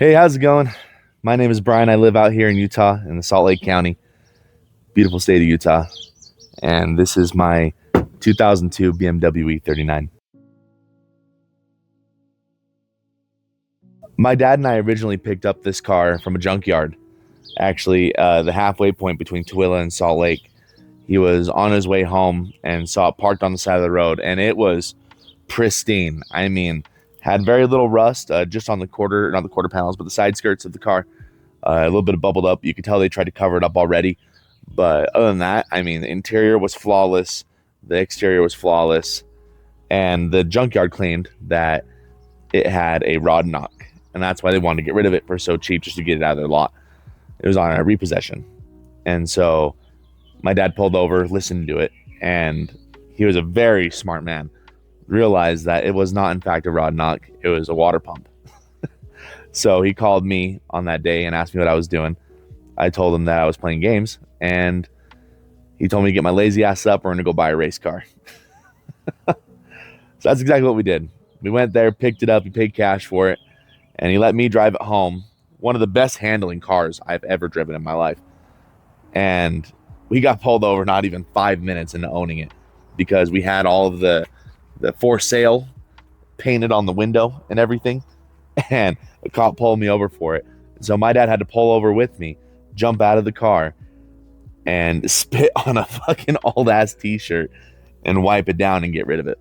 Hey, how's it going? My name is Brian. I live out here in Utah in the Salt Lake County, beautiful state of Utah. And this is my 2002 BMW E39. My dad and I originally picked up this car from a junkyard, actually, the halfway point between Tooele and Salt Lake. He was on his way home and saw it parked on the side of the road, and it was pristine. I mean, had very little rust, just on the quarter, not the quarter panels, but the side skirts of the car. A little bit of bubbled up. You could tell they tried to cover it up already. But other than that, I mean, the interior was flawless. The exterior was flawless. And the junkyard claimed that it had a rod knock. And that's why they wanted to get rid of it for so cheap, just to get it out of their lot. It was on a repossession. And so my dad pulled over, listened to it, and he was a very smart man. Realized that it was not, in fact, a rod knock. It was a water pump. So he called me on that day and asked me what I was doing. I told him that I was playing games, and he told me to get my lazy ass up. We're going to go buy a race car. So that's exactly what we did. We went there, picked it up, he paid cash for it, and he let me drive it home. One of the best handling cars I've ever driven in my life. And we got pulled over not even 5 minutes into owning it, because we had all of the for sale painted on the window and everything. And a cop pulled me over for it. So my dad had to pull over with me, jump out of the car, and spit on a fucking old ass t-shirt and wipe it down and get rid of it.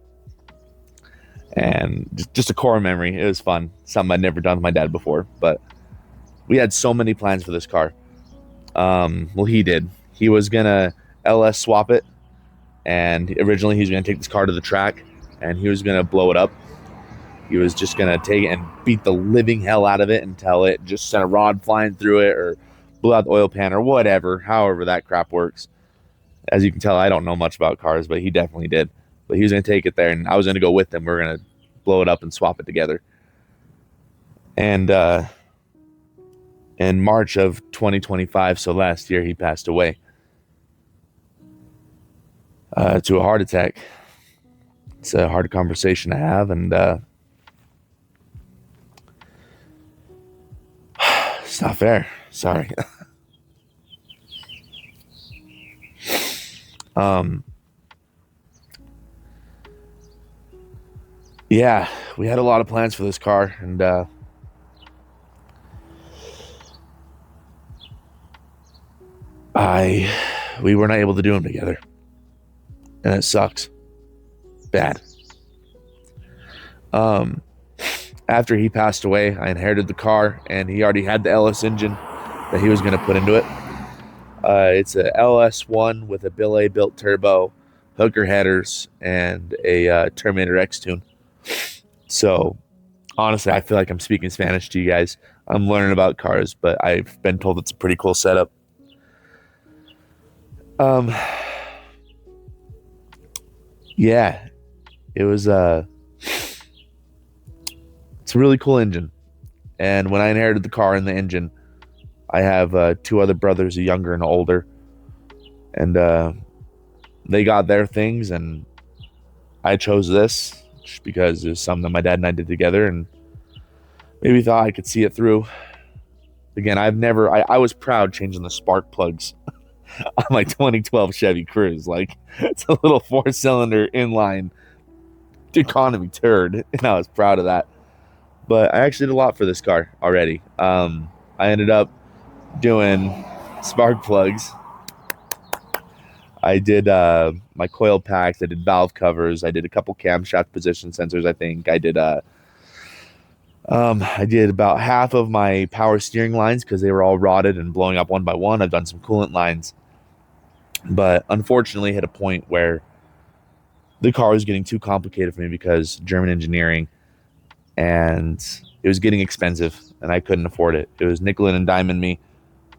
And just a core memory. It was fun. Something I'd never done with my dad before. But we had so many plans for this car. Well, he did. He was gonna LS swap it, and originally he was gonna take this car to the track and he was gonna blow it up. He was just going to take it and beat the living hell out of it until it just sent a rod flying through it or blew out the oil pan or whatever, however that crap works. As you can tell, I don't know much about cars, but he definitely did. But he was going to take it there, and I was going to go with him. We were going to blow it up and swap it together. And in March of 2025, so last year, he passed away to a heart attack. It's a hard conversation to have, and it's not fair. Sorry. Yeah, we had a lot of plans for this car, and we were not able to do them together, and it sucks bad. After he passed away, I inherited the car, and he already had the LS engine that he was going to put into it. It's a LS1 with a Bill A built turbo, hooker headers, and a Terminator X tune. So honestly, I feel like I'm speaking Spanish to you guys. I'm learning about cars, but I've been told it's a pretty cool setup. Yeah, it was it's a really cool engine. And when I inherited the car and the engine, I have two other brothers, a younger and older, and they got their things, and I chose this just because it was something that my dad and I did together, and maybe thought I could see it through. Again, I was proud changing the spark plugs on my 2012 Chevy Cruze. Like, it's a little 4-cylinder inline economy turd, and I was proud of that. But I actually did a lot for this car already. I ended up doing spark plugs. I did my coil packs. I did valve covers. I did a couple camshaft position sensors, I think. I did about half of my power steering lines because they were all rotted and blowing up one by one. I've done some coolant lines. But unfortunately hit a point where the car was getting too complicated for me because German engineering, and it was getting expensive, and I couldn't afford it. It was nickel and diming me.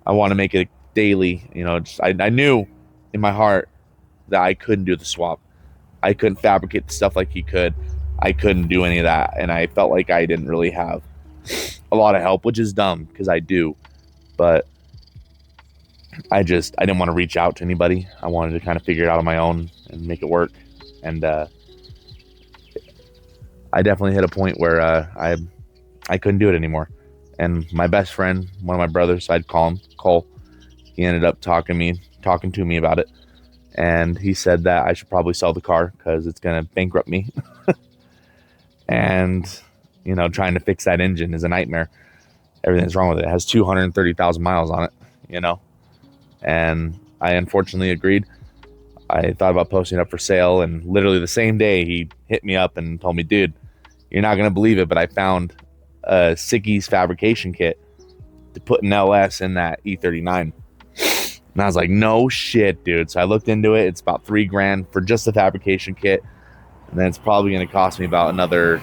I want to make it daily. I knew in my heart that I couldn't do the swap. I couldn't fabricate the stuff like he could. I couldn't do any of that, and I felt like I didn't really have a lot of help, which is dumb because I do. But I didn't want to reach out to anybody. I wanted to kind of figure it out on my own and make it work. And I definitely hit a point where I couldn't do it anymore. And my best friend, one of my brothers, so I'd call him Cole. He ended up talking to me about it, and he said that I should probably sell the car because it's gonna bankrupt me. And trying to fix that engine is a nightmare. Everything's wrong with it. It has 230,000 miles on it. And I unfortunately agreed. I thought about posting it up for sale, and literally the same day he hit me up and told me, dude, you're not gonna believe it, but I found a Sicky's fabrication kit to put an LS in that E39. And I was like, no shit, dude. So I looked into it. It's about $3,000 for just the fabrication kit. And then it's probably going to cost me about another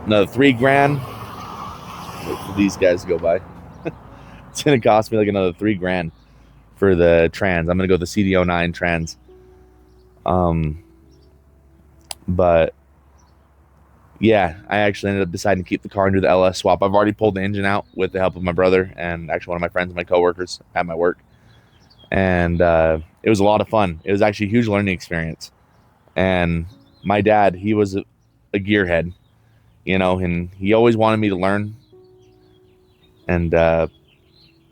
$3,000. Wait for these guys to go by. It's going to cost me like another $3,000 for the trans. I'm going to go the CD09 trans. But yeah, I actually ended up deciding to keep the car and do the LS swap. I've already pulled the engine out with the help of my brother and actually one of my friends and my coworkers at my work. And it was a lot of fun. It was actually a huge learning experience. And my dad, he was a gearhead, and he always wanted me to learn. And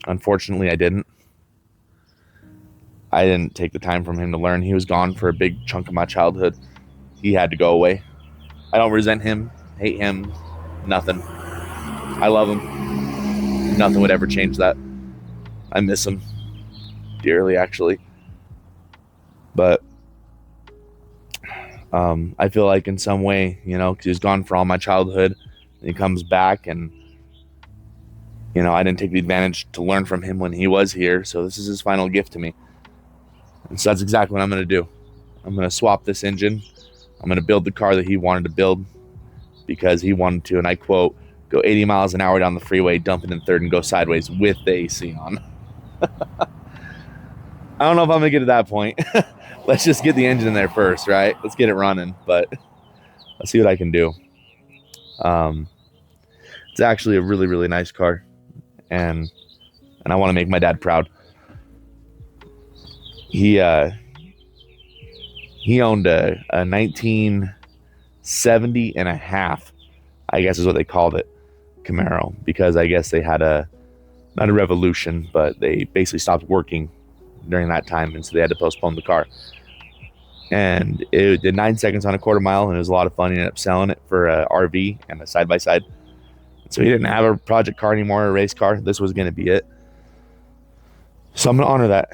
unfortunately, I didn't take the time from him to learn. He was gone for a big chunk of my childhood. He had to go away. I don't resent him, hate him, nothing. I love him. Nothing would ever change that. I miss him dearly, actually. But I feel like in some way, because he was gone for all my childhood, and he comes back, and I didn't take the advantage to learn from him when he was here. So this is his final gift to me. And so that's exactly what I'm going to do. I'm going to swap this engine. I'm going to build the car that he wanted to build because he wanted to, and I quote, go 80 miles an hour down the freeway, dump it in third, and go sideways with the AC on. I don't know if I'm going to get to that point. Let's just get the engine in there first, right? Let's get it running, but let's see what I can do. It's actually a really, really nice car, and I want to make my dad proud. He owned a 1970 and a half, I guess is what they called it, Camaro, because I guess they had not a revolution, but they basically stopped working during that time, and so they had to postpone the car. And it did 9 seconds on a quarter mile, and it was a lot of fun. He ended up selling it for a RV and a side-by-side. So he didn't have a project car anymore, a race car. This was going to be it. So I'm going to honor that.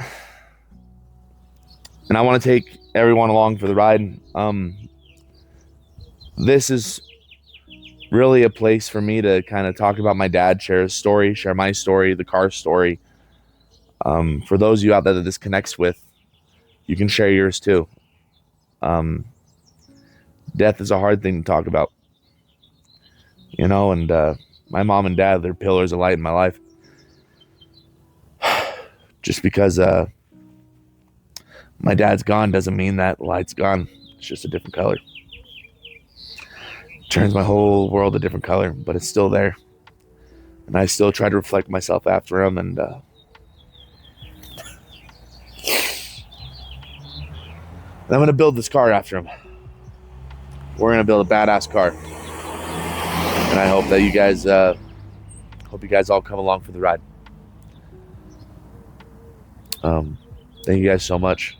And I want to take everyone along for the ride. This is really a place for me to kind of talk about my dad, share his story, share my story, the car story. For those of you out there that this connects with, you can share yours too. Death is a hard thing to talk about, and my mom and dad, they're pillars of light in my life. Just because my dad's gone doesn't mean that light's gone. It's just a different color. It turns my whole world a different color, but it's still there. And I still try to reflect myself after him, and I'm going to build this car after him. We're going to build a badass car. And I hope that you guys all come along for the ride. Thank you guys so much.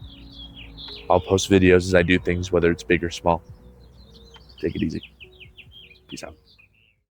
I'll post videos as I do things, whether it's big or small. Take it easy. Peace out.